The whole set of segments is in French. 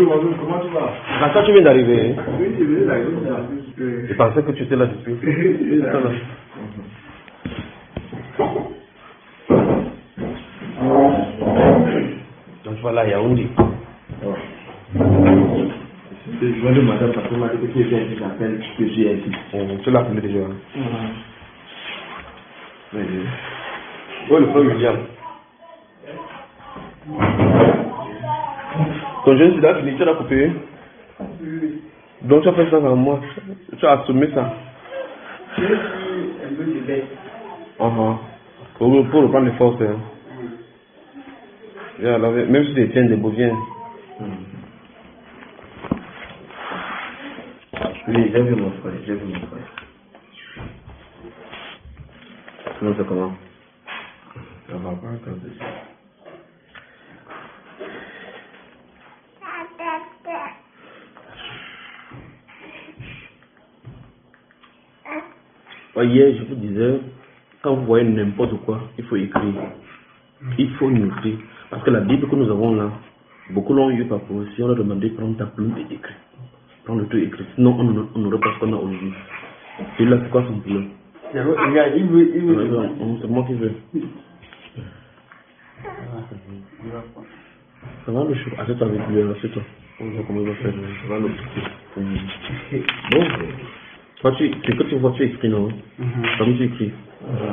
Bonjour, comment tu vas? Quand tu viens d'arriver? Oui, je viens d'arriver. Je pensais que tu étais là depuis. Donc voilà, il y a Yaoundé. Je viens de madame parce que m'a dit que tu es qui s'appelle que j'ai ici. Tu l'as appelé déjà? Ouais, le frère William. Ton jeune sida fini, tu l'as coupé. Donc tu as fait ça avec moi. Tu as assommé ça. J'ai pris un peu de lait. Pour reprendre les forces. Hein. Même si tu tiens des bovins. Oui, j'ai vu mon frère, Sinon, c'est comment? Ça va pas quand c'est ça. Hier, je vous disais, quand vous voyez n'importe quoi, il faut écrire. Il faut noter. Parce que la Bible que nous avons là, beaucoup l'ont eu par pour si on leur demandait de prendre ta plume et d'écrire. Prendre le tout et écrire. Sinon, on n'aurait pas ce qu'on a aujourd'hui. Et là, c'est quoi son problème? Regarde, il veut. C'est moi qui veux. Ça va le chou. Assieds-toi avec lui, assieds-toi. On va voir comment il va faire. Ça va le petit. Bon. Toi, c'est que tu vois, tu écris, non? Comme tu écris.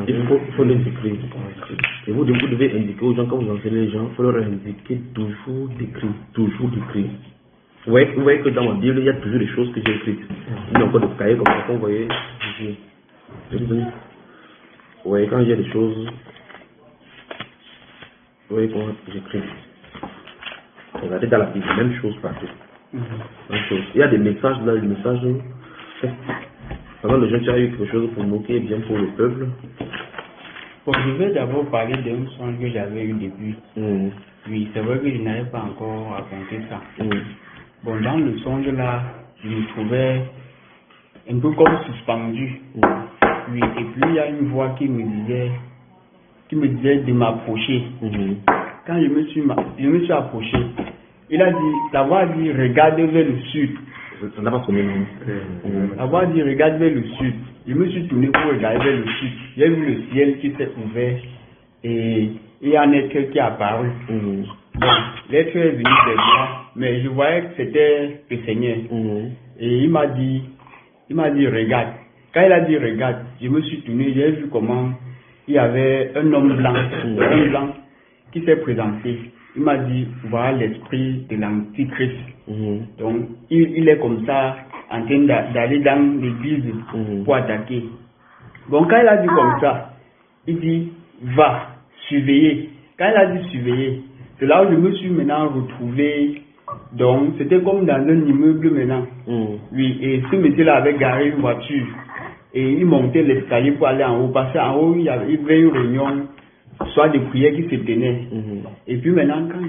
Il faut les écrire. Et vous devez indiquer aux gens, quand vous enseignez les gens, il faut leur indiquer toujours d'écrire. Toujours d'écrire. Vous voyez que dans ma Bible, il y a toujours des choses que j'ai écrites. Il y a encore des cahiers comme ça, vous voyez. Vous voyez, quand il y a des choses, vous voyez comment j'écris. Regardez dans la Bible, même chose partout. Même chose. Il y a des messages là, des messages. Avant le jeune, tu as eu quelque chose pour nous qui est bien pour le peuple. Bon, je vais d'abord parler d'un songe que j'avais eu depuis. Oui, c'est vrai que je n'avais pas encore raconté ça. Bon, dans le songe là, je me trouvais un peu comme suspendu. Oui, et puis il y a une voix qui me disait de m'approcher. Quand je me suis approché, la voix a dit regarde vers le sud. Ça n'a pas sonné, non? La voix a dit regarde vers le sud. Je me suis tourné pour regarder vers le sud. J'ai vu le ciel qui s'est ouvert et il y a un être qui est apparu. Bon, l'être est venu vers moi, mais je voyais que c'était le Seigneur. Et il m'a dit regarde. Quand il a dit regarde, je me suis tourné, j'ai vu comment il y avait un homme blanc, qui s'est présenté. Il m'a dit voilà l'esprit de l'Antichrist. Donc il est comme ça en train d'aller dans l'église pour attaquer. Bon, quand il a dit comme ça, il dit va surveiller. Quand il a dit surveiller, c'est là où je me suis maintenant retrouvé. Donc c'était comme dans un immeuble maintenant. Oui, et ce monsieur-là avait garé une voiture et il montait l'escalier pour aller en haut. Parce qu'en haut il y avait une réunion, soit des prières qui se tenaient. Et puis maintenant quand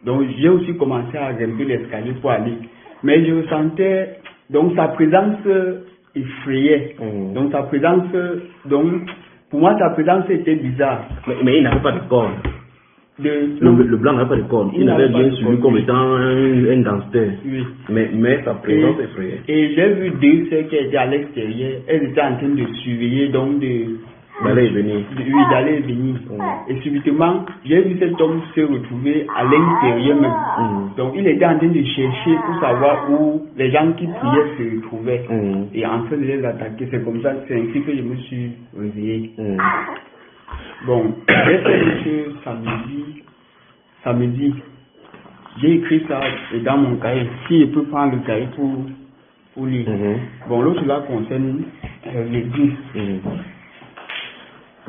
donc j'ai aussi commencé à grimper l'escalier pour aller. Mais je ressentais, donc sa présence effrayait. Donc sa présence, pour moi sa présence était bizarre. Mais il n'avait pas de corps. Le blanc n'avait pas de corps. Il avait bien suivi comme étant un gangster. Oui. Mais sa présence effrayait. Et j'ai vu deux sœurs qui étaient à l'extérieur. Elles étaient en train de surveiller, donc d'aller et venir. Oui, d'aller et venir. Et subitement, j'ai vu cet homme se retrouver à l'intérieur même. Donc il était en train de chercher pour savoir où les gens qui priaient se trouvaient. Et en train de les attaquer. C'est comme ça, c'est ainsi que je me suis réveillé. Bon, j'ai fait que samedi, j'ai écrit ça dans mon cahier. Si je peux prendre le cahier pour lire. Bon, l'autre là concerne l'église.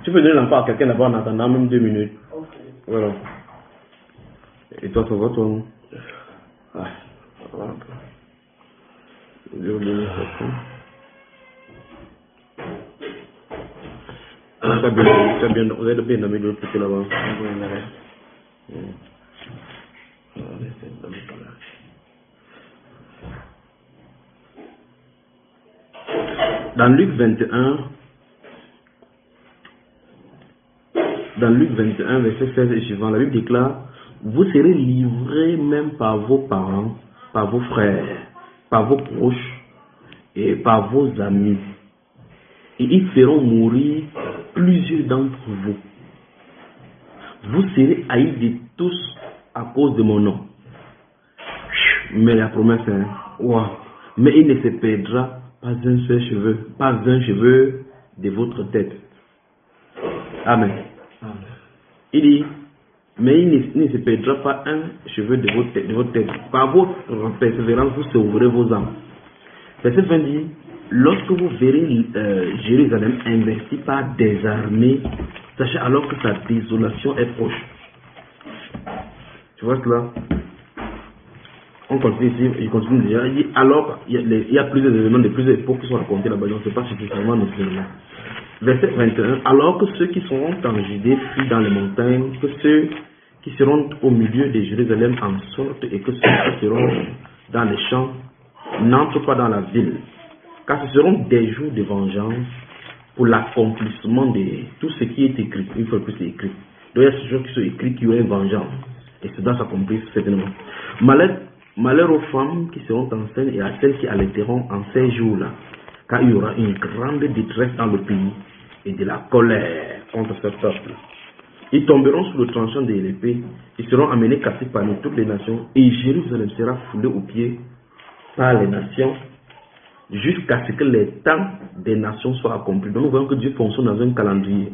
Tu peux donner l'emploi à quelqu'un d'abord en attendant même 2 minutes. Voilà. Et toi, ça va, toi? Ah, ça va un peu. Vous avez bien nommé de l'autre côté là-bas. Dans Luc 21, verset 16 et suivant, la Bible déclare: vous serez livrés même par vos parents, par vos frères, par vos proches et par vos amis. Et ils feront mourir plusieurs d'entre vous. Vous serez haïs de tous à cause de mon nom. Mais la promesse est, wow. Mais il ne se perdra pas un seul cheveu, pas un cheveu de votre tête. Amen. Il dit, mais il ne se perdra pas un cheveu de votre tête. Par votre persévérance, vous sauverez vos âmes. Verset 20 dit, lorsque vous verrez Jérusalem investie par des armées, sachez alors que sa désolation est proche. Tu vois cela? On continue ici, il continue déjà. Il dit, alors, il y a plusieurs éléments de plusieurs époques qui sont racontés là-bas, je ne sais pas suffisamment nécessairement. Verset 21, alors que ceux qui seront en Judée fuient dans les montagnes, que ceux qui seront au milieu de Jérusalem en sortent, et que ceux qui seront dans les champs n'entrent pas dans la ville. Car ce seront des jours de vengeance pour l'accomplissement de tout ce qui est écrit. Une fois de plus, c'est écrit. Donc il y a ces jours qui sont écrits qui ont une vengeance. Et c'est dans s'accomplir certainement. Malheur aux femmes qui seront enceintes et à celles qui allaiteront en ces jours-là. Car il y aura une grande détresse dans le pays et de la colère contre ce peuple. Ils tomberont sous le tranchant de l'épée, ils seront amenés captifs parmi toutes les nations, et Jérusalem sera foulée aux pieds par les nations, jusqu'à ce que les temps des nations soient accomplis. Donc nous voyons que Dieu fonctionne dans un calendrier,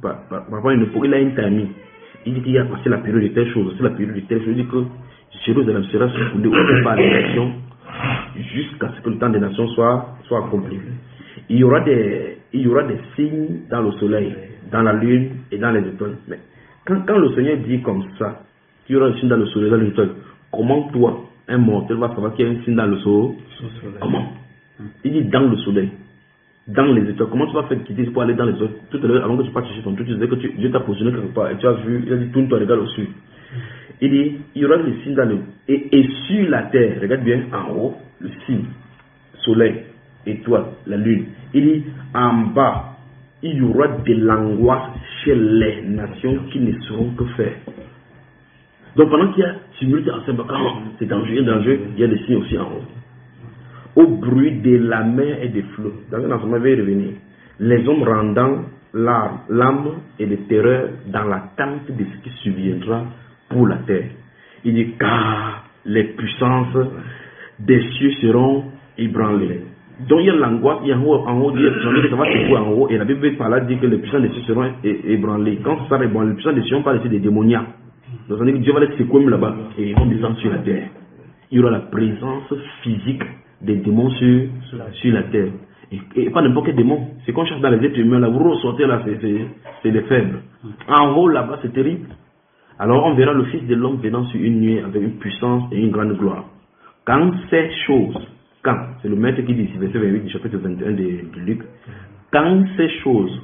par rapport à une époque, il a un timing. Il dit qu'il y a passé la période de telle chose, c'est la période de telle chose. Il dit que Jérusalem sera foulée aux pieds par les nations, jusqu'à ce que le temps des nations soit accompli. Il y aura des signes dans le soleil, dans la lune et dans les étoiles. Mais quand le Seigneur dit comme ça, qu'il y aura un signe dans le soleil et dans les étoiles, comment toi, un mortel, va savoir qu'il y a un signe dans le soleil? Comment? Il dit dans le soleil, dans les étoiles. Comment tu vas faire quitter pour aller dans les étoiles? Tout à l'heure, avant que tu partes chercher ton truc, tu disais que Dieu t'a positionné quelque part et tu as vu, il a dit tourne-toi, regarde au-dessus. Il dit, il y aura des signes dans le... Et sur la terre, regarde bien en haut, le signe, soleil, étoile, la lune. Il dit, en bas, il y aura de l'angoisse chez les nations qui ne sauront que faire. Donc pendant qu'il y a tumulté en Saint-Bacard, c'est dangereux, il y a des signes aussi en haut. Au bruit de la mer et des flots, dans un ensemble, va y revenir. Les hommes rendant l'âme et les terreurs dans l'attente de ce qui surviendra pour la terre. Il dit, car les puissances des cieux seront ébranlées. Donc il y a l'angoisse, il y a en haut, il y a ça va se voir en haut, et la Bible par là dit que les puissants des cieux seront ébranlés. Quand ça sera ébranlé, les puissants des cieux vont pas laisser des démoniaques. Donc ça veut dire que Dieu va les secouer là-bas, et ils vont descendre sur la terre. Il y aura la présence physique des démons sur la terre. Et pas n'importe quel démon. C'est qu'on cherche dans les êtres humains, là, vous ressortez là, c'est les faibles. En haut là-bas, c'est terrible. Alors on verra le Fils de l'homme venant sur une nuée avec une puissance et une grande gloire. Quand ces choses, c'est le maître qui dit ici, verset 28 du chapitre 21 de Luc, quand ces choses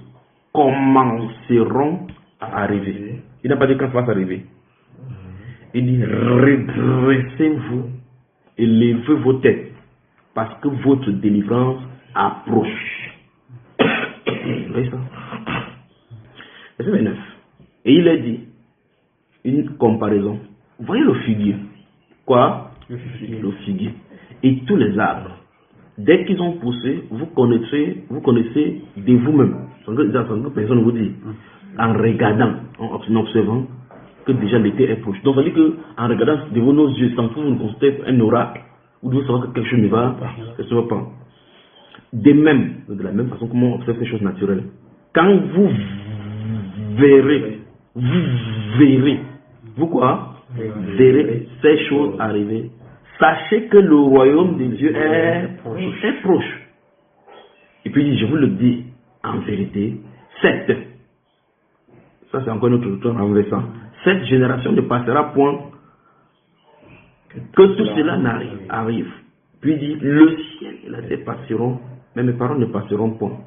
commenceront à arriver, il n'a pas dit quand ça va arriver. Il dit, redressez-vous et levez vos têtes, parce que votre délivrance approche. Vous voyez ça? Verset 29. Et il a dit, une comparaison. Vous voyez le figuier? Quoi? Le figuier. Et tous les arbres. Dès qu'ils ont poussé, vous connaissez de vous-même. Sans que personne ne vous dit. En regardant, en observant que déjà l'été est proche. Donc ça veut dire qu'en regardant devant nos yeux, sans que vous ne constatez un oracle, vous devez savoir que quelque chose ne va pas. De la même façon comment on observe ces choses naturelles. Quand vous verrez, vous quoi? Verrez ces choses arriver. Sachez que le royaume de Dieu est proche. Et puis je vous le dis en vérité, ça c'est encore notre retour renversant. Cette génération ne passera point que tout cela arrive. Puis il dit, le ciel et la terre passeront, mais mes paroles ne passeront point.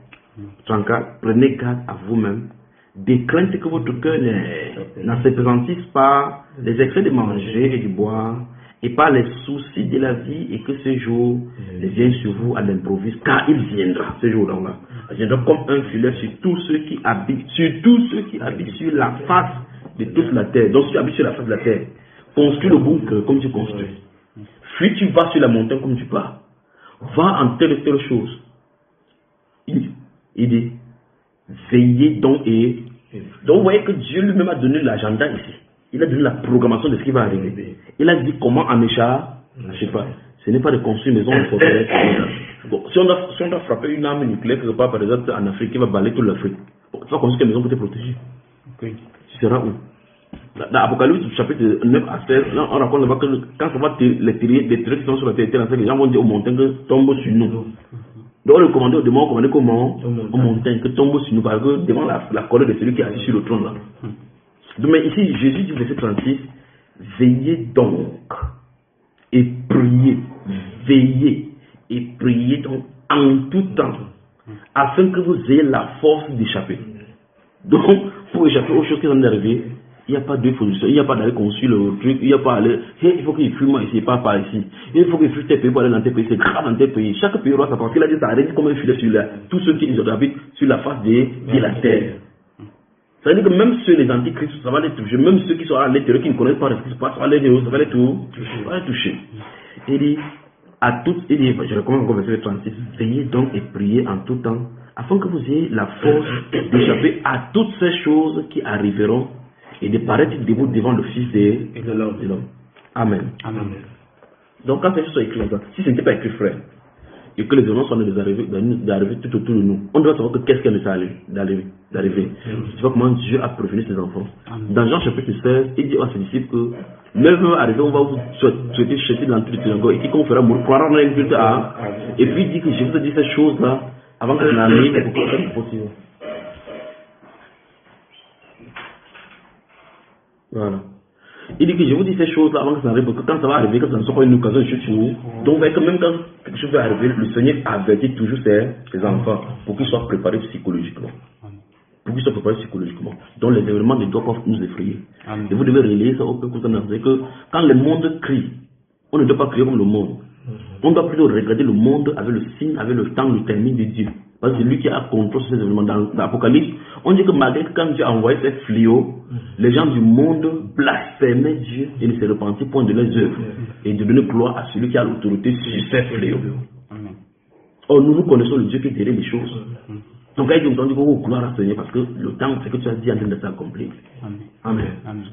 34, prenez garde à vous-même, des craintes que votre cœur n'asseptisse pas les excès de manger et de boire, et par les soucis de la vie, et que ce jour ne vienne sur vous à l'improviste, car il viendra, ce jour-là. Il viendra comme un filet sur tous ceux qui habitent, sur la face de toute la terre. Donc si tu habites sur la face de la terre, construis le bunker comme tu construis. Puis tu vas sur la montagne comme tu pars. Va en telle et telle chose. Il dit, veillez donc et... Donc vous voyez que Dieu lui-même a donné l'agenda ici. Il a donné la programmation de ce qui va arriver. Il a dit comment en écharpe, je ne sais pas. Ce n'est pas de construire une maison de forteresse. Bon, si on doit frapper une arme nucléaire quelque part, par exemple, en Afrique, qui va balayer toute l'Afrique, Tu vas construire quelle maison pour te protéger? Oui. Tu seras où? Dans Apocalypse, chapitre 9 à 16, là, on raconte là-bas que quand ça va les terres qui sont sur la terre, les gens vont dire aux montagnes que tombe sur nous. Donc on le commandait aux démons, on commandait comment? Aux montagnes, que tombe sur nous, parce que devant la colère de celui qui est assis sur le trône là. Donc, mais ici, Jésus dit, verset 36, veillez donc et priez, veillez et priez donc en tout temps, afin que vous ayez la force d'échapper. Donc, pour échapper aux choses qui sont arrivées, il n'y a pas de position, il n'y a pas d'aller construire le truc, il n'y a pas aller, hey, il faut qu'il fume moi ici, pas par ici. Il faut qu'il fume tes pays pour aller dans tes pays, c'est grave dans tes pays. Chaque pays aura sa part. Il a dit ça arrête comme un filet sur tous ceux qui habitent sur la face de la terre. Ça veut dire que même ceux, les antichrists, ça va les toucher, même ceux qui sont à l'intérieur, qui ne connaissent pas ce qui se passe, ça va les toucher. Il dit, je recommande encore verset 36, veillez donc et priez en tout temps, afin que vous ayez la force d'échapper à toutes ces choses qui arriveront et de paraître debout devant le Fils de l'homme. Amen. Amen. Donc quand ces choses sont écrites là-bas, si ce n'était pas écrit, frère, et que les événements sont d'arriver tout autour de nous, on doit savoir que qu'est-ce qui est d'arriver. Tu vois comment Dieu a prévenu ses enfants. Dans Jean chapitre 16, il dit à ses disciples que même arrivé, on va vous souhaiter jeter dans toute synagogue et quiconque fera mourir croira en un culte à. Et puis il dit que je vous ai dit ces choses-là avant que je n'arrive pour que ça soit possible. Voilà. Il dit que je vous dis ces choses-là avant que ça arrive, parce que quand ça va arriver, que ça ne soit pas une occasion de chute sur nous. Donc, même quand quelque chose va arriver, le Seigneur avertit toujours ses enfants pour qu'ils soient préparés psychologiquement. Donc, les événements ne doivent pas nous effrayer. Et vous devez relayer ça au peuple que quand le monde crie, on ne doit pas crier comme le monde. On doit plutôt regarder le monde avec le signe, avec le temps, le terme de Dieu. Parce que c'est lui qui a contrôle sur ces événements. Dans l'Apocalypse, on dit que malgré que quand Dieu a envoyé ces fléaux, les gens du monde blasphémaient Dieu et ne se repentirent point de leurs œuvres et de donner gloire à celui qui a l'autorité sur ces fléaux. Or, nous connaissons le Dieu qui est derrière les choses. Donc, il dit qu'on va gloire à Seigneur parce que le temps, c'est que tu as dit en train de s'accomplir. Amen.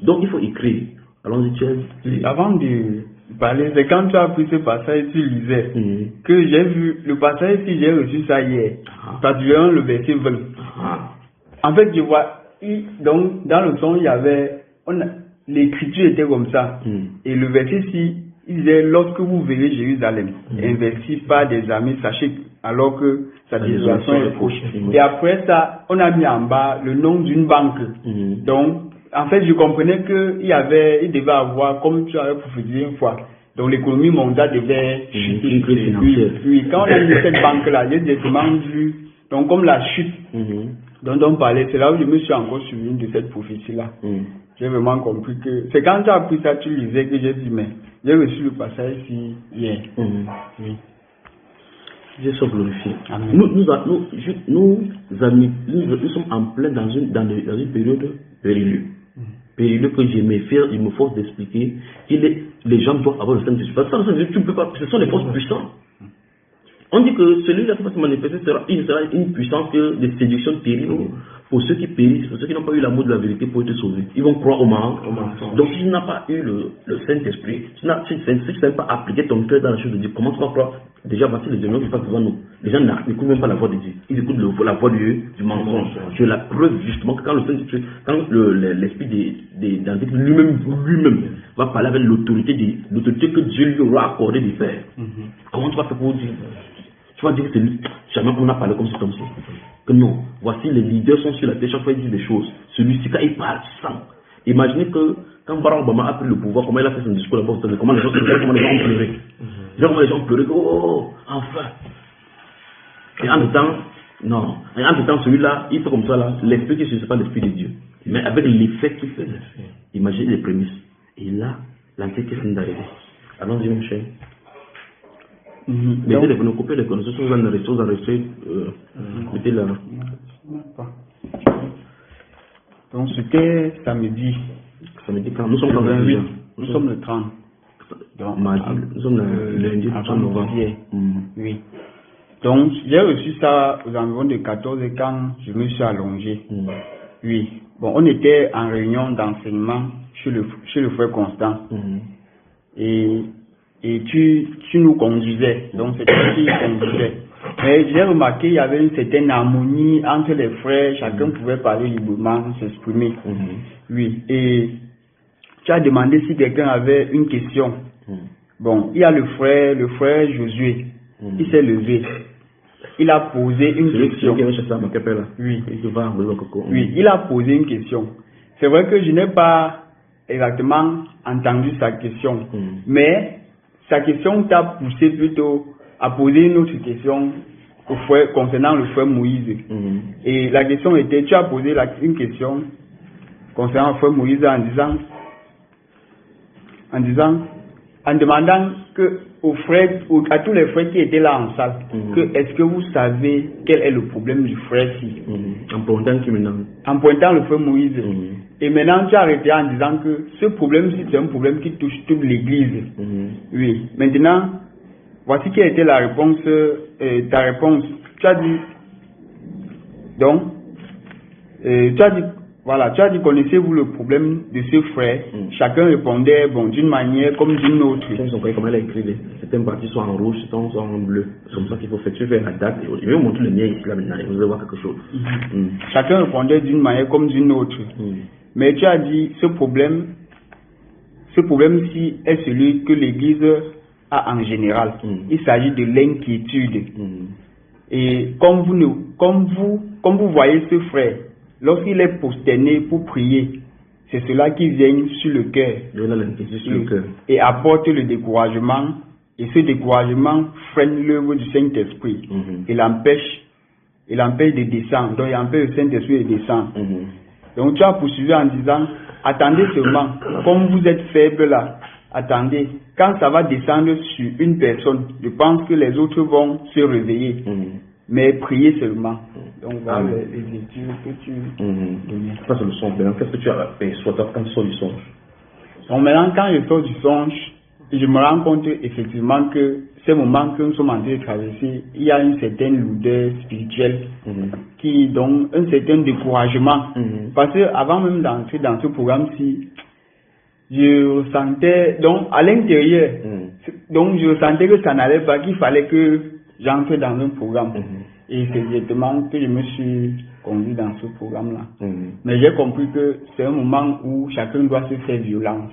Donc, il faut écrire. Allons-y, Thierry. Avant de parler, c'est quand tu as pris ce passage, tu lisais, que j'ai vu le passage ici, j'ai reçu ça hier, particulièrement le verset 20. En fait, je vois, donc, dans le son, il y avait, l'écriture était comme ça, et le verset ici, il disait, lorsque vous verrez Jérusalem, investi par des armées, sachez alors que sa désolation est proche. Et après ça, on a mis en bas le nom d'une banque. Donc, en fait, je comprenais qu'il devait avoir, comme tu avais prophétisé une fois, donc l'économie mondiale devait chuter. Oui, quand on a mis cette banque-là, j'ai directement vu, donc comme la chute dont on parlait, c'est là où je me suis encore souvenu de cette prophétie-là. J'ai vraiment compris que, c'est quand tu as appris ça, tu lisais que j'ai dit, mais j'ai reçu le passage ici hier. Oui. Dieu soit glorifié. Nous sommes en plein dans une période périleuse. Période que je me force d'expliquer. Les gens doivent avoir le Saint-Esprit. Parce que tu ne peux pas, ce sont les forces puissantes. On dit que celui-là qui va se manifester sera une puissance de séduction terrible pour ceux qui périssent, pour ceux qui n'ont pas eu l'amour de la vérité pour être sauvés. Ils vont croire au mensonge. Donc si tu n'as pas eu le Saint-Esprit, si tu n'as pas appliqué ton cœur dans la chose de Dieu, comment tu vas croire? Déjà, voici les événements qui passent devant nous. Les gens n'écoutent même pas la voix de Dieu. Ils écoutent la voix du mensonge. C'est la preuve justement que quand le Saint-Esprit, quand l'Esprit d'Antichrist lui-même va parler avec l'autorité que Dieu lui aura accordé de faire. Comment tu vas faire pour dire? Tu vas dire que c'est lui. Jamais on a parlé comme ça. Que non. Voici les leaders sont sur la terre, chaque fois ils disent des choses. Celui-ci, quand il parle sans. Imaginez que quand Barack Obama a pris le pouvoir, comment il a fait son discours là-bas, comment les gens ont pleuré. Comment les gens ont pleuré. Oh, enfin. Et en même temps, non. Et en même temps, celui-là, il fait comme ça là. L'esprit qui ne c'est pas l'esprit de Dieu. Mais avec l'effet qu'il faisait. Imaginez les prémices. Et là, l'antéchrist est arrivé. Allons-y, mon cher. Mettez les copies, les connaissances, vous enregistrez, mettez là. Donc c'était samedi. Samedi quand nous sommes le 28. Nous sommes le 30. Donc, mardi, nous sommes le lundi 30 novembre. Oui. Donc j'ai reçu ça aux environs de 14 h quand je me suis allongé. Oui. Bon, on était en réunion d'enseignement chez le frère Constant. Et tu nous conduisais, donc c'est toi qui conduisais. Mais j'ai remarqué qu'il y avait une certaine harmonie entre les frères, chacun pouvait parler librement, s'exprimer. Oui, et tu as demandé si quelqu'un avait une question. Bon, il y a le frère Josué, il s'est levé. Il a posé une question. Oui. Oui, il a posé une question. C'est vrai que je n'ai pas exactement entendu sa question, mais sa question t'a poussé plutôt à poser une autre question au frère, concernant le frère Moïse. Et la question était, tu as posé une question concernant le frère Moïse en demandant que à tous les frères qui étaient là en salle, est-ce que vous savez quel est le problème du frère-ci? En pointant le frère Moïse. Et maintenant tu as arrêté en disant que ce problème-ci c'est un problème qui touche toute l'église. Oui. Maintenant, voici quelle était la réponse, ta réponse. Tu as dit, donc, tu as dit, connaissez-vous le problème de ce frère? Chacun répondait, bon, d'une manière comme d'une autre. Comment elle a écrit, certaines parties sont en rouge, certaines sont en bleu. C'est comme ça qu'il faut faire. Tu fais la date. Je vais vous montrer le mien ici, là, maintenant, et vous allez voir quelque chose. Chacun répondait d'une manière comme d'une autre. Mais tu as dit, ce problème-ci est celui que l'Église a en général. Il s'agit de l'inquiétude. Et comme vous voyez ce frère, lorsqu'il est prosterné pour prier, c'est cela qui vient sur le cœur et apporte le découragement. Et ce découragement freine l'œuvre du Saint-Esprit. Et l'empêche de descendre. Donc il empêche le Saint-Esprit de descendre. Donc tu as poursuivi en disant, attendez seulement, comme vous êtes faible là, attendez, quand ça va descendre sur une personne, je pense que les autres vont se réveiller. Mais priez seulement. Donc voilà les études que tu donnes. Ça c'est le songe. Maintenant, qu'est-ce que tu as fait quand tu sors du songe? Donc maintenant, quand je sors du songe, je me rends compte effectivement que ces moments que nous sommes en train de traverser, il y a une certaine lourdeur spirituelle qui donne un certain découragement. Parce que avant même d'entrer dans ce programme-ci, je ressentais, donc à l'intérieur, donc je ressentais que ça n'allait pas, qu'il fallait que j'entre dans un programme. Et c'est exactement que je me suis conduit dans ce programme-là. Mais j'ai compris que c'est un moment où chacun doit se faire violence.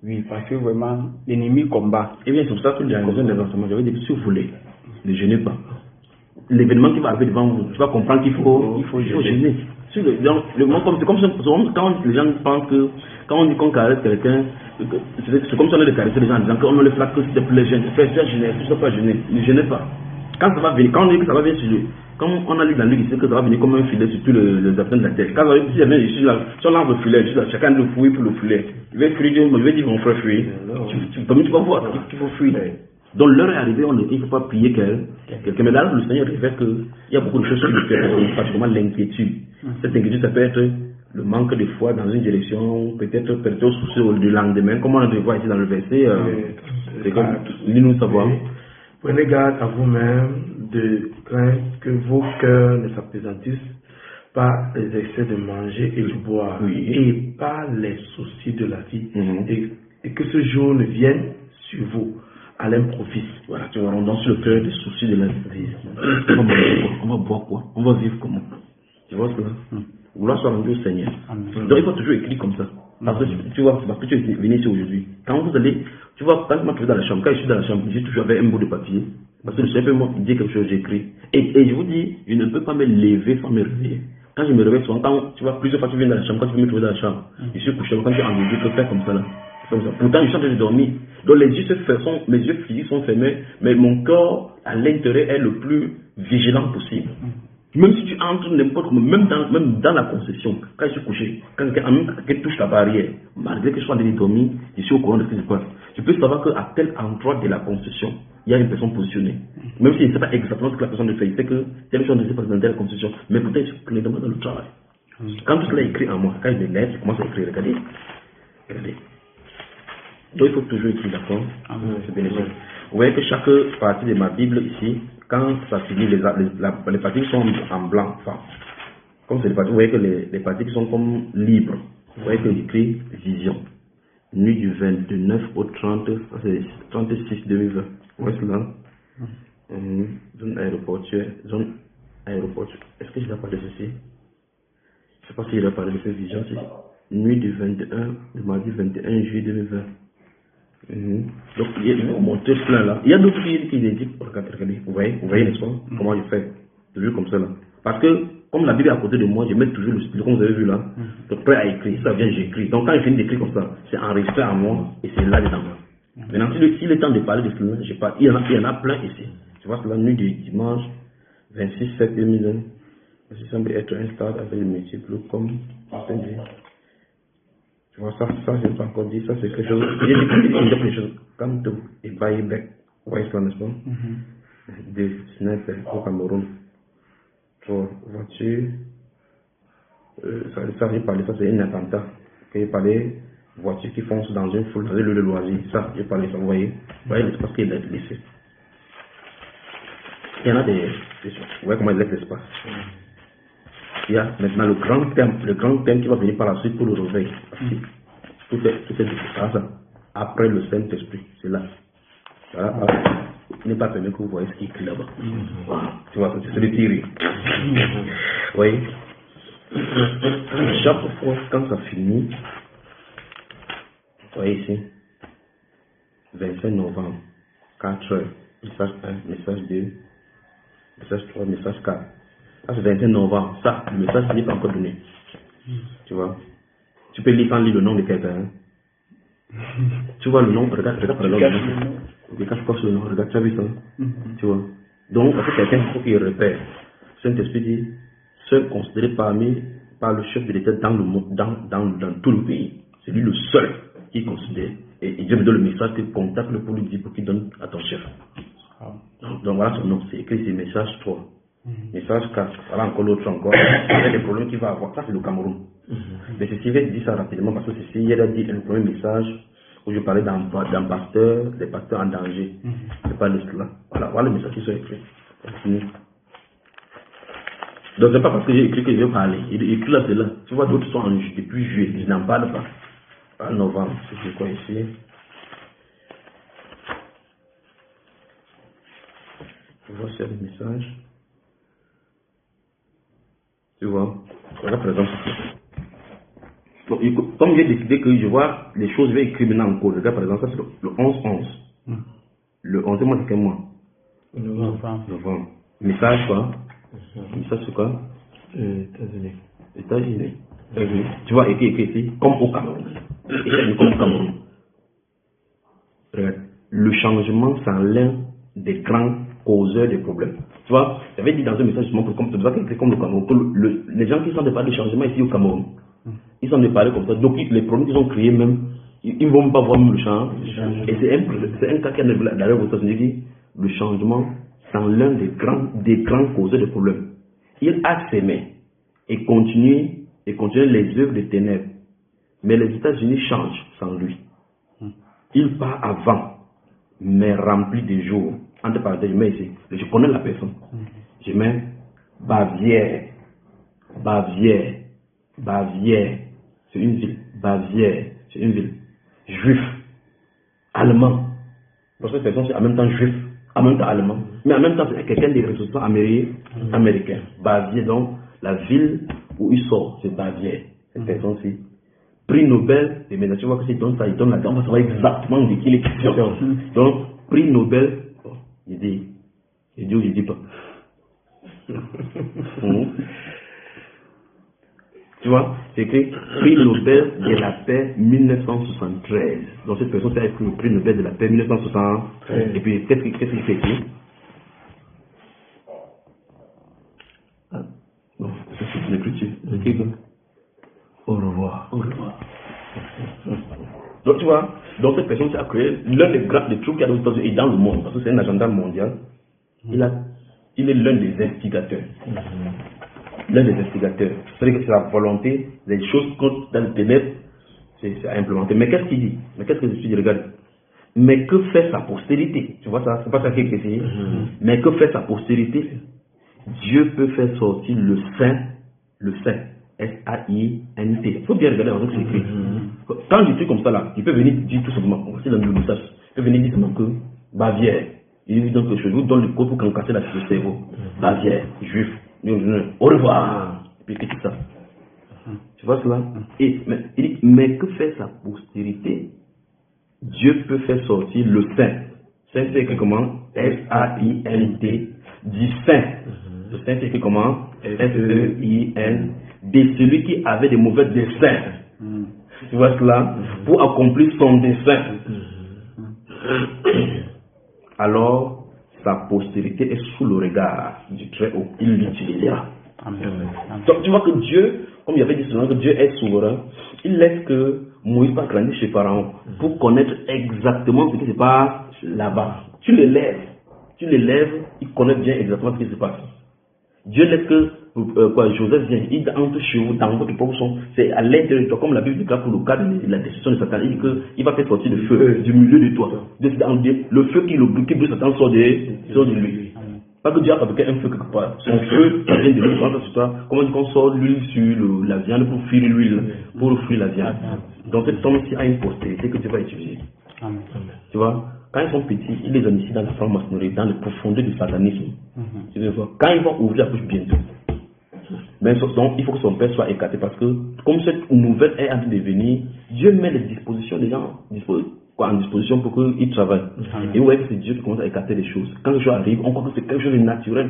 Oui, parce que vraiment, l'ennemi combat. Et bien, c'est pour ça que les causes d'événements, j'avais dit, si vous voulez, ne gênez pas. L'événement qui va arriver devant vous, tu vas comprendre qu'il faut gêner. Le moment comme c'est comme quand les gens pensent que, quand on dit qu'on caresse quelqu'un, c'est comme si on allait caresser les gens en disant qu'on ne le flatte que s'il te plaît, gêne. Fais ça, gêner, tu ne sois pas gêné, ne gênez pas. Quand ça va venir, quand on dit que ça va venir sur lui, comme on a lu dans le livre, que ça va venir comme un filet sur tous les absents de la terre. Quand ça va venir, si je suis là, si on lance le filet, je suis là, chacun doit fouiller pour le filet. Je vais fuir, je vais dire mon frère fuir. Tu vas voir qu'il faut fuir. Donc l'heure est arrivée, il ne faut pas prier quelqu'un. Mais là, le Seigneur révèle qu'il y a beaucoup de choses sur le cœur, particulièrement l'inquiétude. Cette inquiétude, ça peut être le manque de foi dans une direction, peut-être au souci du lendemain, comme on le voit ici dans le verset. C'est comme nous savoir. Prenez garde à vous-même de craindre que vos cœurs ne s'appesantissent par les excès de manger et de boire, et par les soucis de la vie, et que ce jour ne vienne sur vous à l'improviste. Voilà, tu vois, on danse le cœur des soucis de la vie. On va boire quoi? On va vivre comment? Tu vois cela? Vouloir soit rendu au Seigneur. Donc il faut toujours écrire comme ça. Parce que tu vois, parce que tu es venu ici aujourd'hui. Quand vous allez, tu vois, quand je m'appelle dans la chambre, quand je suis dans la chambre, j'ai toujours avec un bout de papier. Parce que le Seigneur peut me dire quelque chose, j'écris. Et je vous dis, je ne peux pas me lever sans me réveiller. Quand je me réveille souvent, quand tu vois, plusieurs fois tu viens dans la chambre, quand tu veux me trouver dans la chambre, je suis couché, quand tu es en tu peux faire comme ça là. Comme ça. Pourtant, je suis en train de dormir. Donc les yeux se ferment, mes yeux physiques sont fermés, mais mon corps à l'intérieur est le plus vigilant possible. Même si tu entres n'importe comment, même dans la concession, quand je suis couché, quand quelqu'un touche la barrière, malgré que je sois en train de dormir, je suis au courant de ce qui se passe. Je peux savoir qu'à tel endroit de la concession, il y a une personne positionnée. Même si je ne sais pas exactement ce que la personne de fait, il sait que telle chose ne s'est pas dans telle concession, mais peut-être je suis clairement dans le travail. Quand tout cela est écrit en moi, quand je me lève, je commence à écrire, regardez. Donc il faut toujours écrire, d'accord? C'est bénéfique. Vous voyez que chaque partie de ma Bible ici, quand ça finit, les parties sont en blanc. Enfin, comme c'est les parties, vous voyez que les parties qui sont comme libres. Vous voyez que j'écris vision. Nuit du 29 au 30, c'est 36 2020. Vous voyez cela? Zone aéroportuaire, zone aéroportuaire. Est-ce que je dois parler de ceci? Je ne sais pas si je dois parler de cette vision. Nuit du 21, du mardi 21 juillet 2020. Donc, il vont montrer plein là. Il y a d'autres filles qui indiquent, regardez, vous voyez n'est-ce pas, comment je fais, toujours comme ça là. Parce que, comme la Bible est à côté de moi, je mets toujours le stylo, comme vous avez vu là, donc prêt à écrire, ça vient, j'écris. Donc, quand je finis d'écrire comme ça, c'est enregistré à moi et c'est là dedans. Maintenant, s'il est temps de parler de cela, je parle, il y en a plein ici. Tu vois, c'est la nuit du dimanche 26/7/2020. Ça semble être un stade avec des multiples comme tu vois, ça, je n'ai pas encore dit, ça c'est quelque chose. Il y a des choses comme tout, et Baïbek, vous voyez cela, n'est-ce pas? Des snipers au Cameroun. Tu vois, voiture, ça j'ai parlé, ça c'est un attentat. J'ai parlé, voiture qui fonce dans une foule, dans un lieu de loisir, ça, j'ai parlé, ça, vous voyez l'espace qui est laissé. Il y en a des choses, vous voyez comment il laisse l'espace. Il y a maintenant le grand thème qui va venir par la suite pour le réveil. Tout est ça. Après le Saint-Esprit, c'est là. Voilà. Il n'est pas permis que vous voyez ce qui est écrit là-bas. Tu vois, c'est le tiré. Vous voyez? Chaque fois, quand ça finit, vous voyez ici, 25 novembre, 4 heures, message 1, message 2, message 3, message 4. Ça c'est 25 novembre, ça, le message n'est pas encore donné. Tu vois? Tu peux lire sans lire le nom de quelqu'un. Tu vois le nom, regarde le nom. Ne cache pas le nom, regarde, tu as vu ça? Tu vois? Donc, après quelqu'un, il faut qu'il repère. Saint-Esprit dit, seul considéré par le chef de l'État dans le monde, dans tout le pays. C'est lui le seul qui considère. Et Dieu me donne le message que contacte-le pour lui dire pour qu'il donne à ton chef. Donc voilà son nom, c'est écrit, c'est message 3. Message 4, voilà encore l'autre encore. Il y a des problèmes qu'il va avoir. Ça c'est le Cameroun. Mais ceci, je vais dire ça rapidement parce que ceci, il y a dit le premier message où je parlais d'un pasteur, des pasteurs en danger. C'est pas de cela. Voilà le message qui sont écrits. Donc c'est pas parce que j'ai écrit que je vais parler. Il écrit là, c'est là. Tu vois, d'autres sont depuis juillet, je n'en parle pas. En novembre, c'est quoi ici? Tu vois, c'est le message. Tu vois, voilà par exemple. Donc, comme j'ai décidé que je vois les choses, je vais écrire maintenant en code. Regarde par exemple, ça c'est le 11-11. Le 11 mois, c'est quel mois? Novembre. Message quoi? Message c'est quoi? États-Unis. Tu vois, écrit ici, comme au Cameroun. Comme au Cameroun. Regarde, le changement, c'est l'un des grands causeurs des problèmes. Tu vois, j'avais dit dans un message justement que comme tu dois écrire comme le Cameroun, que les gens qui sont de parler de changement ici au Cameroun, ils sont de parler comme ça. Donc les problèmes qu'ils ont créés même, ils ne vont même pas voir même le changement. Et c'est un cas qui a d'ailleurs vous dit le changement, c'est l'un des grands causeurs des problèmes. Il a sémé et continue les œuvres des ténèbres. Mais les États-Unis changent sans lui. Il part avant, mais rempli de jours. Entre parenthèses, je mets ici. Je connais la personne. Je mets Bavière. C'est une ville. Bavière, c'est une ville. Juif. Allemand. Parce que cette personne, c'est en même temps juif, en même temps allemand. Mais en même temps, c'est quelqu'un des ressortissants américains. Bavière, donc, la ville où il sort, c'est Bavière. Cette personne-ci. Prix Nobel, et maintenant tu vois que s'il donne ça, il donne la dame, on va savoir exactement de qui il est question. Donc, prix Nobel, il dit ou il dit pas. Tu vois, c'est écrit prix Nobel de la paix 1973. Donc cette personne a écrit le prix Nobel de la paix 1973. Et puis, qu'est-ce qu'il fait écrit? Non, ça c'est une écriture. Au revoir. Donc tu vois, donc cette personne a créé l'un des trucs qu'il y a aux États-Unis et dans le monde, parce que c'est un agenda mondial. Il est l'un des instigateurs. L'un des instigateurs. C'est-à-dire que c'est la volonté des choses dans le ténèbre, c'est à implémenter. Mais qu'est-ce qu'il dit? Mais qu'est-ce que je suis regarde? Mais que fait sa postérité? Tu vois ça? C'est pas ça qui est écrit. Mais que fait sa postérité? Dieu peut faire sortir le saint, S-A-I-N-T. Il faut bien regarder dans ce que c'est écrit. Quand je suis comme ça là, il peut venir dire tout simplement, voici dans le message, il peut venir dire simplement que Bavière, Il lui donne quelque chose, il vous donne le code pour casser le cerveau. La vieille, juif, au revoir. Et puis tout ça. Tu vois cela? Mais que fait sa postérité? Dieu peut faire sortir le saint. Saint c'est écrit comment? S-A-I-N-T, du saint. Le saint c'est écrit comment? S-E-I-N-D, celui qui avait des mauvais desseins. Tu vois cela? Pour accomplir son dessein. Alors, sa postérité est sous le regard du Très-Haut. Il l'utilisera. Donc, tu vois que Dieu, comme il avait dit souvent que Dieu est souverain, il laisse que Moïse pas grandir chez Pharaon pour connaître exactement ce qui se passe là-bas. Tu l'élèves, il connaît bien exactement ce qui se passe. Dieu laisse que Joseph vient, il entre chez vous dans votre propre son, c'est à l'intérieur de toi, comme la Bible dit pour le cas de la destruction de Satan, il dit qu'il va faire sortir le feu du milieu de toi. Le feu qui brûle Satan sort de lui. Pas que Dieu a fabriqué un feu quelque part. Son feu, ça vient de lui, sur toi. Comment dit qu'on sort l'huile sur la viande pour fuir l'huile, pour fuir la viande. Donc cet homme-ci a une postérité que Dieu va utiliser. Tu vois, quand ils sont petits, il les a mis dans la franc-maçonnerie, dans les profondeurs du satanisme. Tu vois, quand ils vont ouvrir la bouche bientôt. Mais donc, il faut que son père soit écarté parce que, comme cette nouvelle est en train de venir, Dieu met les dispositions des gens en disposition pour qu'ils travaillent. Et vous voyez que c'est Dieu qui commence à écarter les choses. Quand les choses arrivent, on croit que c'est quelque chose de naturel.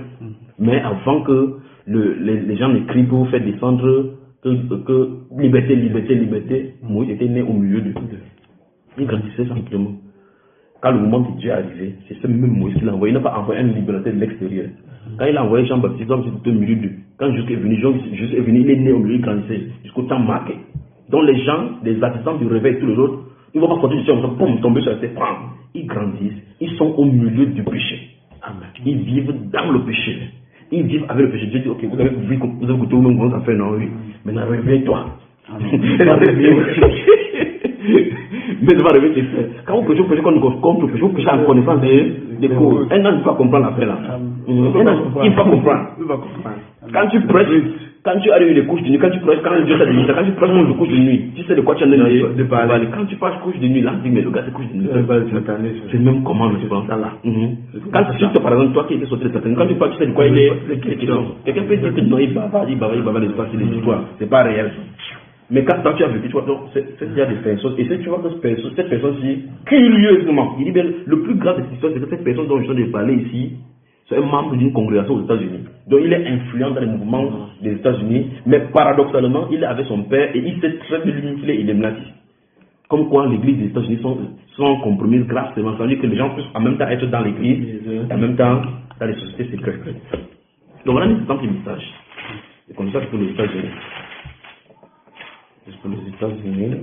Mais avant que les gens n'écrivent pour faire descendre que liberté, Moïse était né au milieu de tout. Il grandissait simplement. Quand le moment de Dieu est arrivé, c'est ce même Moïse qui l'a envoyé. Il n'a pas envoyé un libérateur de l'extérieur. Quand il a envoyé Jean-Baptiste, c'était au milieu d'eux. Quand Jésus est venu, il est né au milieu, il grandissait jusqu'au temps marqué. Donc les gens, les assistants du réveil, tous les autres, ils ne vont pas sortir du ciel, tomber sur la tête, ils grandissent, ils sont au milieu du péché. Amen. Ils vivent dans le péché. Ils vivent avec le péché. Dieu dit, ok, vous avez goûté vous-même comment ça fait, non, oui. Maintenant, réveille-toi. Mais ça va réveiller tes frères. Quand vous péchez, vous péchez en connaissance des causes. Un an, il va comprendre l'affaire là. Il va comprendre. Quand tu prêches, quand tu arrives les couches de nuit, quand tu prêches, quand Dieu t'a dit ça, quand tu prêches les couches de nuit, tu sais de quoi tu as de parler. Quand tu passes couches de nuit, là, tu dis, mais le gars, c'est couches de nuit. C'est même comment, je pense, là. Quand tu sais, par exemple, toi qui étais sorti de Satan, quand tu parles, tu sais de quoi il est question. Quelqu'un peut dire que non, il bavard l'espace, c'est des histoires. C'est pas réel. Mais quand tu as vécu, tu vois, donc, il y a des personnes, et tu vois que cette personne-ci, curieusement, il dit bien, le plus grave de cette histoire, c'est que cette personne dont je suis en train de parler ici, c'est un membre d'une congrégation aux États-Unis. Donc il est influent dans les mouvements des États-Unis, mais paradoxalement, il est avec son père et il sait très bien lui, il est menacé. Comme quoi l'église des États-Unis sont compromises grâce à ça veut dire que les gens peuvent en même temps être dans l'église et en même temps dans les sociétés secrètes. Donc voilà un exemple de message. C'est comme ça pour les États-Unis. Pour les États-Unis.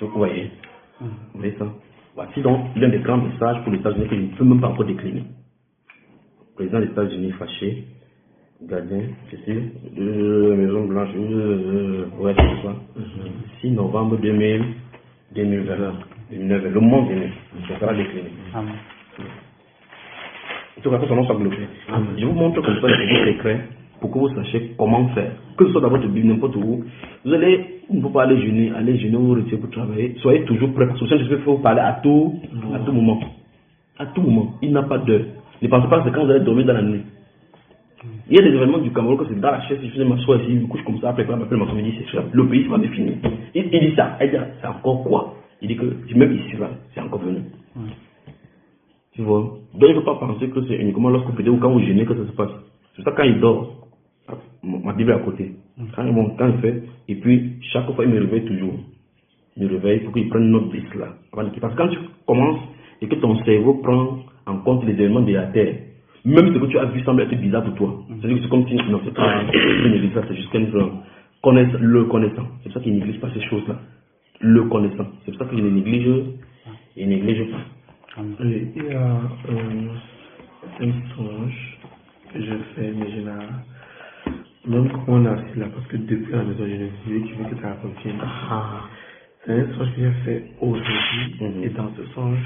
Vous voyez ça. Voici donc l'un des grands messages pour les États-Unis que je ne peux même pas encore décliner. Le président des États-Unis fâché, gardien, c'est de Maison Blanche, ouais, c'est ça. 6 novembre 2020, le monde est né, ça sera décliné. Amen. En tout cas, son nom soit glorifié. Je vous montre comme ça les secrets pour que vous sachiez comment faire. Que ce soit dans votre Bible, n'importe où. Vous ne pouvez pas aller jeûner, vous retirer pour travailler. Soyez toujours prêts. Parce que il faut parler à tout moment. À tout moment. Il n'a pas d'heure. Ne pensez pas que c'est quand vous allez dormir dans la nuit. Il y a des événements du Cameroun que c'est dans la chaise, je m'assois ici, je me couche comme ça, après je m'appelle ma femme, il dit c'est le pays va me finir. Il dit ça, elle dit c'est encore quoi? Il dit que même ici là, c'est encore venu. Tu vois? Donc il ne faut pas penser que c'est uniquement lorsque vous pédez ou quand vous jeûnez que ça se passe. C'est ça quand il dort. Ma Bible est à côté. Quand il fait, et puis chaque fois il me réveille toujours. Il me réveille pour qu'il prenne note de cela. Parce que quand tu commences et que ton cerveau prend en compte les éléments de la terre, même ce que tu as vu semble être bizarre pour toi. C'est-à-dire que c'est comme si, non, c'est pas une néglige ça, c'est juste le connaissant. C'est pour ça qu'il ne néglige pas ces choses-là. Le connaissant. C'est pour ça qu'il ne néglige pas. Il y a un songe que je fais, mais je n'ai même quand on est assis là, parce que depuis la maison, je n'ai vu que ça revient. C'est un songe que j'ai fait aujourd'hui, et dans ce songe,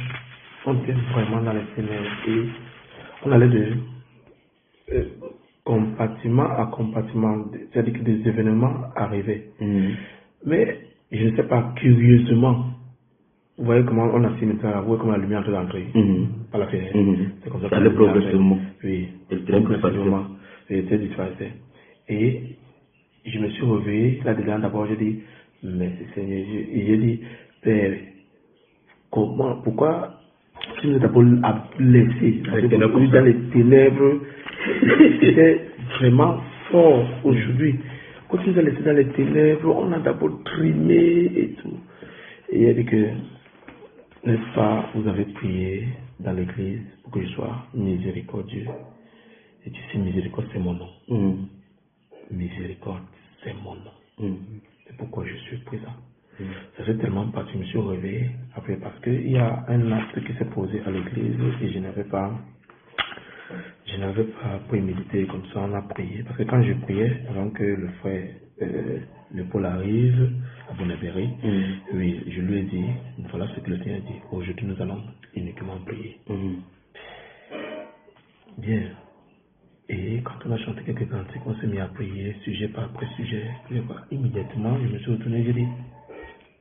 on était vraiment dans les ténèbres, et on allait de compartiment à compartiment, c'est-à-dire que des événements arrivaient. Mais, je ne sais pas, curieusement, vous voyez comment on a cimenté là, vous voyez comment la lumière entre d'entrer par la fenêtre. C'est comme ça Ça allait progressivement. Oui, Et le terrain progressivement. Et était disparaissait. Et je me suis réveillé là-dedans. D'abord, j'ai dit, mais Seigneur, j'ai dit, Père, comment, pourquoi tu nous as d'abord laissé dans les ténèbres? C'était vraiment fort aujourd'hui. Quand tu nous as laissé dans les ténèbres, on a d'abord trimé et tout. Et il a dit que, n'est-ce pas, vous avez prié dans l'église pour que je sois miséricordieux. Et tu sais, miséricorde, c'est mon nom. Miséricorde, c'est mon nom. C'est pourquoi je suis présent. Ça fait tellement pas, je me suis réveillé après parce qu'il y a un acte qui s'est posé à l'église et je n'avais pas pu méditer comme ça, on a prié. Parce que quand je priais, avant que le frère le Paul arrive à Bonneberry, oui, je lui ai dit, voilà ce que le Seigneur dit, aujourd'hui nous allons uniquement prier. Bien. Et quand on a chanté quelques cantiques, on s'est mis à prier, sujet par après sujet. Immédiatement, je me suis retourné et j'ai dit,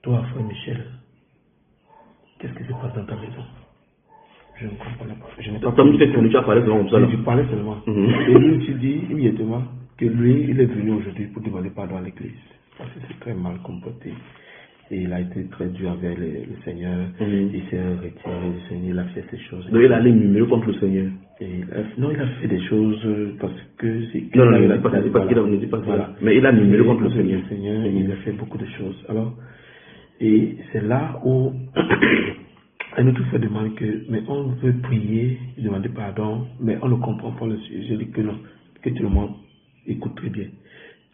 toi, frère Michel, qu'est-ce qui se passe dans ta maison? Je ne comprenais pas. Je n'ai pas comme tu as parlé seulement comme ça. Je parlais seulement. Et lui, il s'est dit immédiatement que lui, il est venu aujourd'hui pour demander pardon à l'église. Parce que c'est très mal comporté. Et il a été très dur avec le Seigneur. Il s'est retiré du Seigneur, il a fait ces choses. Donc il a allé murmurer contre le Seigneur. Non, il a fait des choses parce que c'est... Non, il ne dit pas ça. Mais il a murmuré contre le Seigneur. Il a fait beaucoup de choses. Alors, et c'est là où un autre fait demande que, mais on veut prier, demander pardon, mais on ne comprend pas le sujet. Je dis que non, que tout le monde écoute très bien.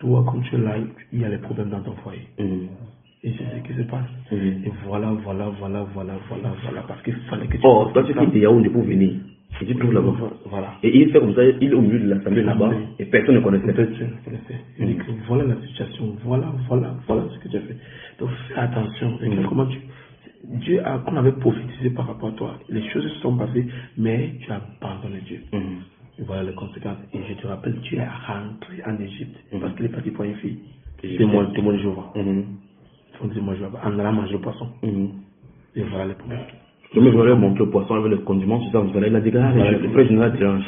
Toi, comme tu es là, il y a les problèmes dans ton foyer. Et c'est ce qui se passe. Et voilà, parce qu'il fallait que tu... Oh, toi tu quittes Yaoundé pour venir. Et tu trouves là-bas. Voilà. Et il fait comme ça, il est au milieu de l'assemblée là-bas, et personne ne connaissait. Il dit que voilà la situation, voilà ce que tu as fait. Donc fais attention. Et comment Dieu on avait prophétisé par rapport à toi. Les choses se sont passées, mais tu as abandonné Dieu. Et voilà les conséquences. Et je te rappelle, Dieu est rentré en Égypte parce qu'il est parti pour une fille. Témoin de Jéhovah. En allant manger le poisson. Et voilà les problèmes. Je me voulais montrer le poisson avec le condiment, c'est ça, vous allez, il a dit, le frère général dérange.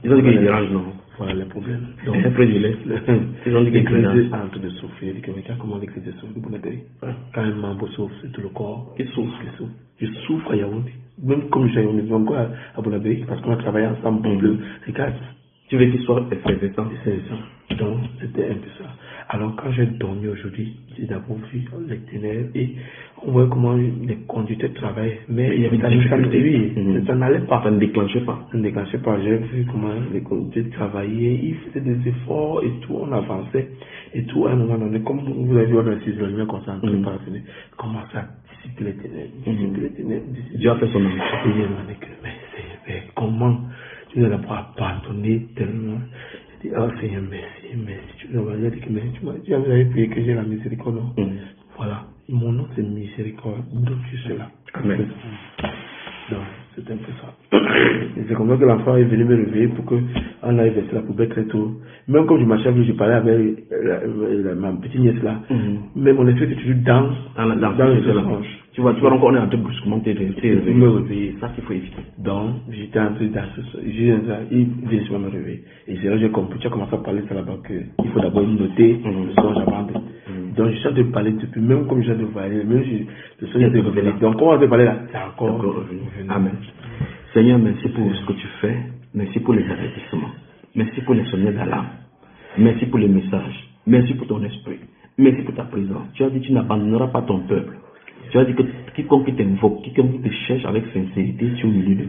Ils ont dit qu'il dérange, non. Voilà les problèmes. Donc, le frère général, ils ont dit qu'il dérange. L'église est en train de souffrir. Il dit que regarde comment l'église souffre de Bonneberry. Quand un membre souffre, c'est tout le corps qui souffre. Je souffre à Yaoundé. Même comme je suis à Yaoundé, encore à Bonneberry, parce qu'on a travaillé ensemble pour le. Regarde. Tu veux qu'il soit effervescent. Donc, c'était un peu ça. Alors, quand j'ai dormi aujourd'hui, j'ai d'abord vu les ténèbres et on voit comment les conducteurs travaillent. Mais il y avait des difficultés, ça n'allait pas. Ça ne déclenchait pas. Ça ne déclenchait pas. J'ai vu comment les conducteurs travaillaient, ils faisaient des efforts et tout, on avançait. Et tout, à un moment donné, comme vous avez vu, on a essayé de la lumière concentrée par la fenêtre, commençait à dissiper les ténèbres. Dieu a fait son œuvre. Et il m'a dit que, mais comment tu nous as pas abandonné tellement. Je dis, oh Seigneur, merci. Tu nous as dit que tu avais prié que j'ai la miséricorde. Voilà. Et mon nom c'est miséricorde. Donc je suis là. Amen. Donc c'est un peu ça. Et c'est comme ça que l'enfant est venu me réveiller pour qu'on aille verser la poubelle très tôt. Même comme je marchais avec lui, je parlais avec ma petite nièce là. Mais mon esprit était toujours dans le songe. Tu vois encore, on est en train de brusquement te réveiller. Ça qu'il faut éviter. Donc, j'étais en train il vient sur me réveiller. Et c'est là que j'ai compris, tu as commencé à parler ça là-bas, qu'il faut d'abord noter le songe avant de. Donc, je suis en train de parler depuis, même comme je viens de parler, même le songe est revenu. Donc, comment on peut parler là? C'est encore revenu. Amen. Seigneur, merci pour ce que tu fais. Merci pour les avertissements. Merci pour les sonnets d'alarme. Merci pour les messages. Merci pour ton esprit. Merci pour ta présence. Tu as dit que tu n'abandonneras pas ton peuple. Tu as dit que quiconque t'invoque, quiconque te cherche avec sincérité, tu es au milieu d'eux.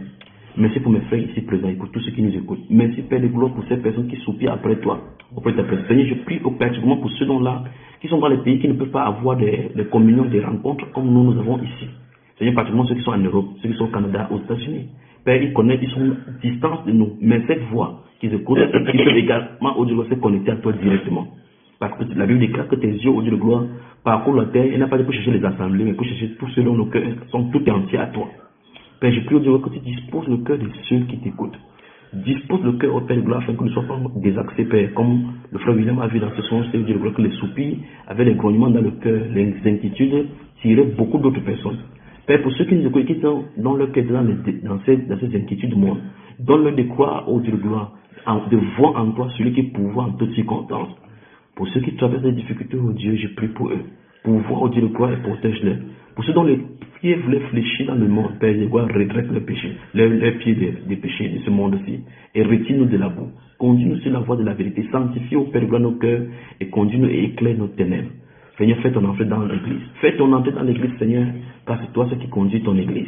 Merci pour mes frères ici présents et pour tous ceux qui nous écoutent. Merci Père de gloire pour ces personnes qui soupirent après toi, auprès de ta présence. Seigneur, je prie particulièrement pour ceux là qui sont dans les pays qui ne peuvent pas avoir des communions, des rencontres comme nous avons ici. Seigneur, particulièrement ceux qui sont en Europe, ceux qui sont au Canada, aux États-Unis. Père, ils connaissent, ils sont distants de nous. Mais cette voix qu'ils écoutent, ils peuvent également, au Dieu de gloire, se connecter à toi directement. Parce que la Bible déclare que tes yeux, au Dieu de gloire, parcourent la terre, et n'a pas dit pour chercher les assemblées, mais pour chercher tous ceux dont nos cœurs sont tout entiers à toi. Père, je prie au Dieu que tu disposes le cœur de ceux qui t'écoutent. Dispose le cœur au Père de gloire afin que nous ne soyons pas désaxés, Père, comme le frère William a vu dans ce sens, c'est au Dieu de gloire que les soupirs, avec les grognements dans le cœur, les inquiétudes, tiraient beaucoup d'autres personnes. Père, pour ceux qui nous écoutent, qui sont dans leur cœur, dans ces inquiétudes du monde, donne-leur de croire au Dieu de gloire, de voir en toi celui qui est pouvoir en toutes circonstances. Pour ceux qui traversent des difficultés, oh Dieu, je prie pour eux. Pour voir au Dieu de gloire et protège-les. Pour ceux dont les pieds voulaient fléchir dans le monde, Père, de gloire, redresse les péchés, les pieds des péchés de ce monde-ci, et retire-nous de la boue. Conduis-nous sur la voie de la vérité, sanctifie au Père de gloire nos cœurs, et conduis-nous et éclaire nos ténèbres. Seigneur, fais ton entrée dans l'église. Fais ton entrée dans l'église, Seigneur, car c'est toi ce qui conduit ton église.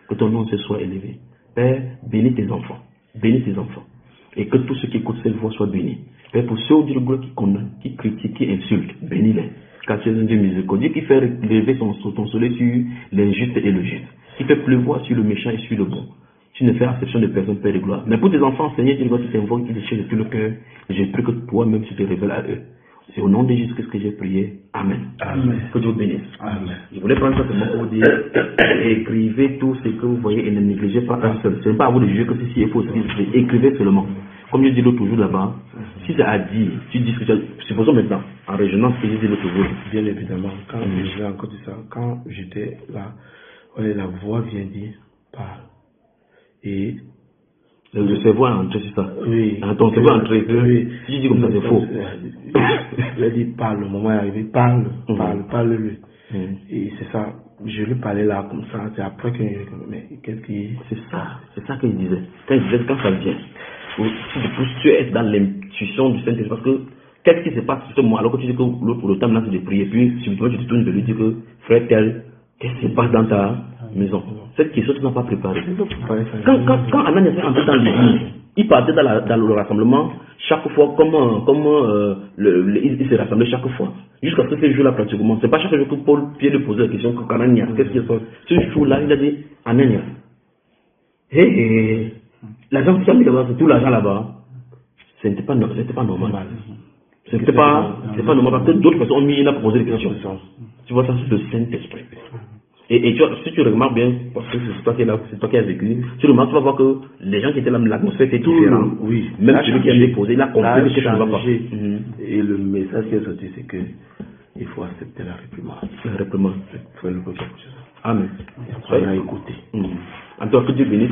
Que ton nom se soit élevé. Père, bénis tes enfants. Bénis tes enfants. Et que tous ceux qui écoutent cette voix soient bénis. Père, pour ceux au Dieu de gloire qui condamnent, qui critiquent, qui insultent, bénis-les. Car tu es un Dieu miséricordieux qui fait lever ton soleil sur l'injuste et le juste. Qui fait pleuvoir sur le méchant et sur le bon. Tu ne fais exception de personne, Père de gloire. Mais pour tes enfants, Seigneur, Dieu de gloire, qui t'invoquent, qui te cherchent de tout le cœur, je prie que toi-même tu te révèles à eux. C'est au nom de Jésus-Christ que j'ai prié. Amen. Amen. Que Dieu vous bénisse. Amen. Je voulais prendre ça seulement pour vous dire, écrivez tout ce que vous voyez et ne négligez pas un seul. Ce n'est pas à vous de juger que ceci est faux, écrivez seulement. Comme je dis l'autre jour là-bas, si c'est à dire, tu dis ce que tu as, supposons maintenant, en régional ce que j'ai dit l'autre jour. Bien évidemment, quand je vais encore dire ça, quand j'étais là, voilà, la voix vient dire, parle. Et le cerveau est entré, c'est ça. oui. Ton cerveau est entré. Oui. Si je dis comme ça, c'est faux. Il a dit parle, le moment est arrivé, parle, parle-le. Et c'est ça, je lui parlais là comme ça, c'est après que, mais qu'est-ce qui... C'est ça qu'il disait. Quand ça vient, si tu es dans l'intuition du Saint-Esprit, parce que qu'est-ce qui se passe sur ce moment, alors que tu dis que le temps là c'est de prier, puis subitement tu te tournes de lui dire que frère tel, qu'est-ce qui se passe dans ta maison? Cette question tu n'as pas préparée. Quand Ananias est entré dans l'église, il partait dans le rassemblement chaque fois, il se rassemblait chaque fois. Jusqu'à ce que ce jour-là pratiquement. C'est pas chaque jour que Paul Pierre lui posait la question que Ananias, qu'est-ce qui se passe? Ce jour-là, il a dit Ananias, l'argent que tu as mis là-bas, c'est tout l'argent là-bas. C'était pas normal. C'est pas normal parce que d'autres personnes ont mis, il a posé des questions. Tu vois, ça c'est le Saint-Esprit. Et tu vois, si tu remarques bien, parce que c'est toi qui as vécu, tu remarques, tu vas voir que les gens qui étaient là, l'atmosphère était différente. Oui. Même celui qui a déposé, il a compris que ça ne va pas. Et le message qui est sorti, c'est que il faut accepter la réprimande. La réprimande. Il faut le quelque chose. Amen. On a écouté. En tout cas, que Dieu bénisse,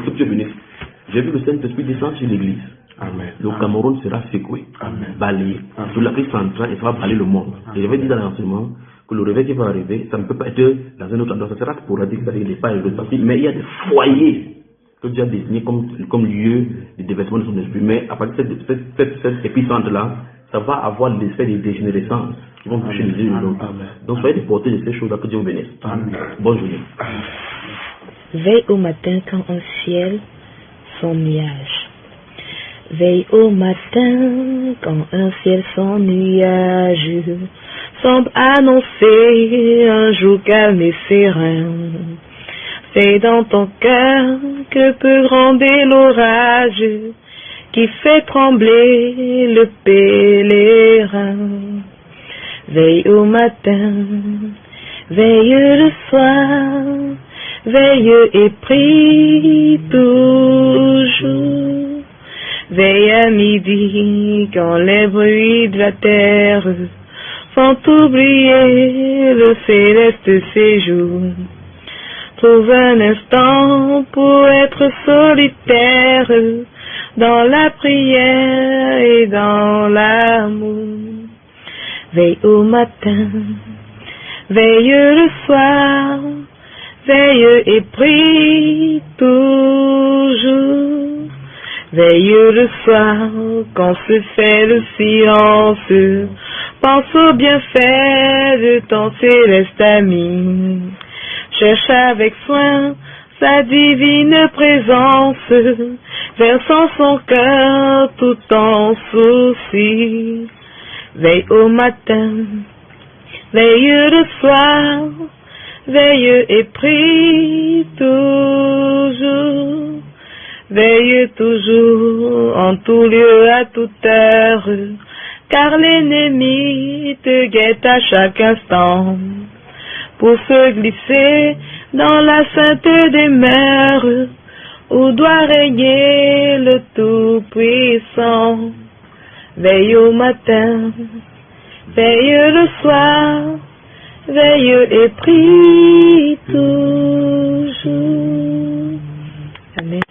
J'ai vu le Saint-Esprit descendre sur l'église. Amen. Le Cameroun sera secoué, balayé. Sur l'Afrique centrale, il sera balayé le monde. Et j'avais dit dans l'enseignement que le réveil qui va arriver, ça ne peut pas être dans un autre endroit. Ça sera sporadique, c'est-à-dire qu'il n'est pas élevé. Mais il y a des foyers que Dieu a désignés comme lieu de déversement de son esprit. Mais à partir de cet épicentre-là, ça va avoir l'effet de dégénérescence qui vont toucher les uns et l'autre. Donc soyez déportés de ces choses-là, que Dieu vous bénisse. Bonne journée. Veille au matin quand un ciel sans nuage. Veille au matin quand un ciel sans nuage semble annoncer un jour calme et serein. C'est dans ton cœur que peut gronder l'orage qui fait trembler le pèlerin. Veille au matin, veille le soir, veille et prie toujours. Veille à midi quand les bruits de la terre font oublier le céleste séjour. Trouve un instant pour être solitaire dans la prière et dans l'amour. Veille au matin, veille le soir, veille et prie toujours. Veille le soir quand se fait le silence, pense au bienfait de ton céleste ami. Cherche avec soin sa divine présence, versant son cœur tout en souci. Veille au matin, veille le soir, veille et prie toujours. Veille toujours, en tout lieu, à toute heure, car l'ennemi te guette à chaque instant, pour se glisser dans la sainte demeure, où doit régner le Tout-Puissant. Veille au matin, veille le soir, veille et prie toujours. Amen.